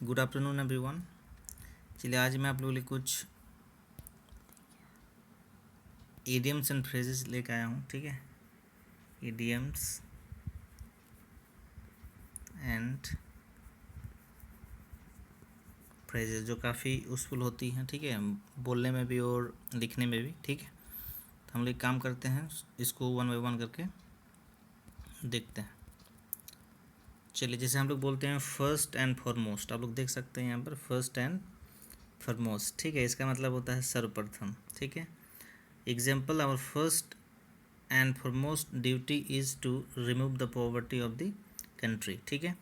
Good afternoon everyone. चलिए आज मैं आप लोगों के लिए कुछ इडियम्स एंड फ्रेजेस लेकर आया हूँ। ठीक है, इडियम्स एंड फ्रेजेस जो काफ़ी यूज़फुल होती हैं। ठीक है, बोलने में भी और लिखने में भी। ठीक है, तो हम लोग एक काम करते हैं, इसको वन बाय वन करके देखते हैं। चलिए, जैसे हम लोग बोलते हैं फर्स्ट एंड फॉरमोस्ट, आप लोग देख सकते हैं यहाँ पर फर्स्ट एंड फॉरमोस्ट। ठीक है, इसका मतलब होता है सर्वप्रथम। ठीक है, example, our first and foremost duty is to remove the poverty of the country. ठीक है,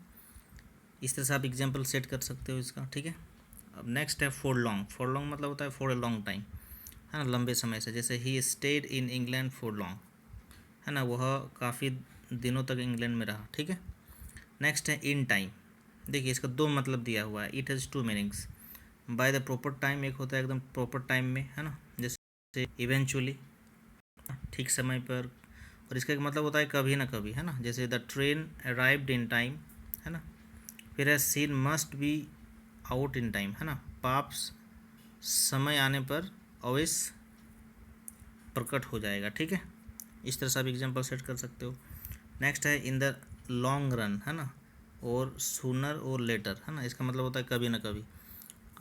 इस तरह से आप एग्जाम्पल सेट कर सकते हो इसका। ठीक है, अब नेक्स्ट है फॉर लॉन्ग। फॉर लॉन्ग मतलब होता है फॉर ए लॉन्ग टाइम, है ना, लंबे समय से। जैसे he stayed in England for long, है ना, वह काफ़ी दिनों तक इंग्लैंड में रहा। ठीक है, नेक्स्ट है इन टाइम। देखिए, इसका दो मतलब दिया हुआ है, it has two meanings. By the proper time एक होता है एकदम प्रॉपर टाइम में, है ना, जैसे इवेंचुअली, ठीक समय पर। और इसका एक मतलब होता है कभी ना कभी, है ना, जैसे the train arrived in time, है ना। फिर है seen must be out in time, है ना, पाप्स समय आने पर अवश्य प्रकट हो जाएगा। ठीक है, इस तरह से आप एग्जाम्पल सेट कर सकते हो। नेक्स्ट है इन द लॉन्ग रन, है ना, और सूनर और लेटर, है ना, इसका मतलब होता है कभी ना कभी।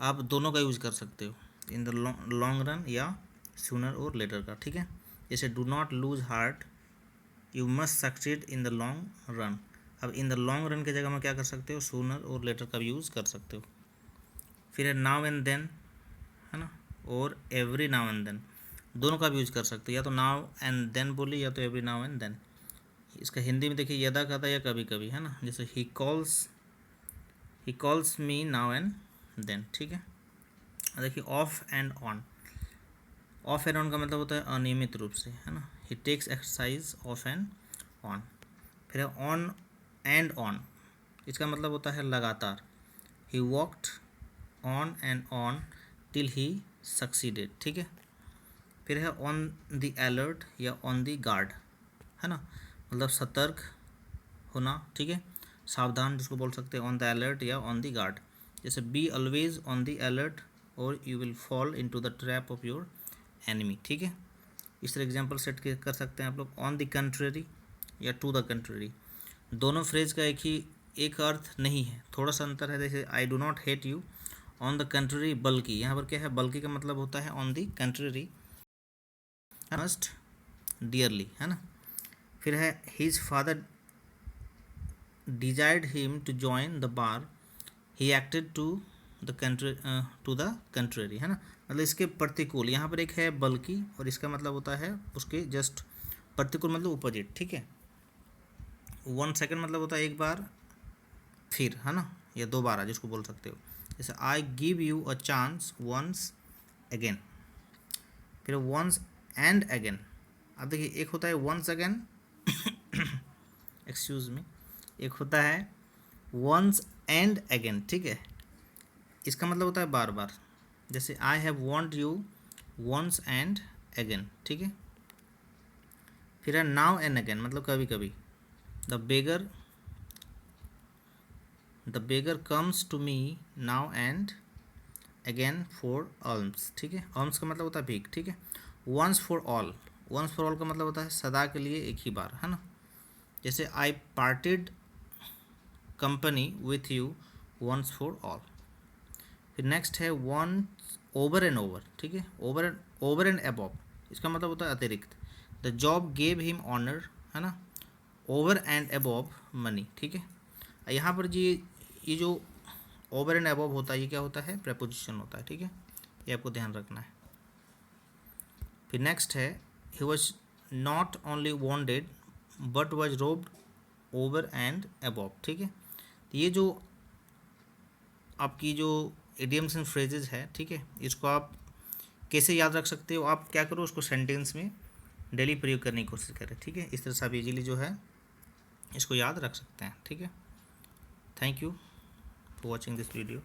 आप दोनों का यूज कर सकते हो, इन द लॉन्ग रन या सूनर और लेटर का। ठीक है, जैसे do not lose heart, you must succeed in the long run. अब इन द लॉन्ग रन की जगह में क्या कर सकते हो, सूनर और लेटर का भी यूज़ कर सकते हो। फिर है नाउ एंड देन, है ना, और एवरी नाउ एंड देन, दोनों का भी यूज़ कर सकते हो, या तो नाउ एंड देन बोली या तो एवरी नाउ एंड देन। इसका हिंदी में देखिए यदा कहता है या कभी कभी, है ना, जैसे he calls me now and then. ठीक है, देखिए off and on. Off and on का मतलब होता है अनियमित रूप से, है ना, he takes exercise off and on. फिर है ऑन एंड ऑन, इसका मतलब होता है लगातार। He walked on and on till he succeeded. ठीक है, फिर है ऑन द अलर्ट या ऑन द गार्ड, है ना, मतलब सतर्क होना। ठीक है, सावधान जिसको बोल सकते हैं, ऑन द अलर्ट या ऑन द गार्ड। जैसे be always on the alert और you will fall into the trap of your enemy. ठीक है, इस तरह एग्जाम्पल सेट कर सकते हैं आप लोग। ऑन द कंट्रेरी या टू द कंट्रेरी, दोनों फ्रेज का एक अर्थ नहीं है, थोड़ा सा अंतर है। जैसे I do not hate you, on the contrary बल्कि, यहाँ पर क्या है, बल्कि का मतलब होता है on the contrary must dearly, है ना। फिर है his father desired him to join the bar, he acted to the contrary, है ना, मतलब इसके प्रतिकूल। यहाँ पर एक है बल्कि और इसका मतलब होता है उसके जस्ट प्रतिकूल, मतलब अपोजिट। ठीक है, 1 सेकेंड मतलब होता है एक बार फिर, है ना, या दोबारा जिसको बोल सकते हो। जैसे I give you a chance once again. फिर वंस एंड अगेन, अब देखिए एक होता है वंस अगेन एक्सक्यूज मी, एक होता है वंस एंड अगेन। ठीक है, इसका मतलब होता है बार बार। जैसे I have want you once and again. ठीक है, फिर है नाउ एंड अगेन, मतलब कभी कभी। The beggar comes to me now and again for alms. ठीक है, ऑल्म्स का मतलब होता है भीख। ठीक है, वंस फॉर ऑल का मतलब होता है सदा के लिए एक ही बार, है ना। जैसे I parted company with you once for all. फिर नेक्स्ट है वंस ओवर एंड ओवर। ठीक है, ओवर एंड अबव, इसका मतलब होता है अतिरिक्त। The job gave him honour, है ना, ओवर एंड अबव मनी। ठीक है, यहाँ पर जी ये जो ओवर एंड अबव होता है ये क्या होता है, प्रेपोजिशन होता है। ठीक है, ये आपको ध्यान रखना है। फिर नेक्स्ट है he was not only wanted but was robed over and above. ठीक है, तो ये जो आपकी जो इडियम्स एंड फ्रेजेस है, ठीक है, इसको आप कैसे याद रख सकते हो, आप क्या करो, उसको सेंटेंस में डेली प्रयोग करने की कोशिश करें। ठीक है, इस तरह से आप इजीली जो है इसको याद रख सकते हैं। ठीक है, thank you for watching this video.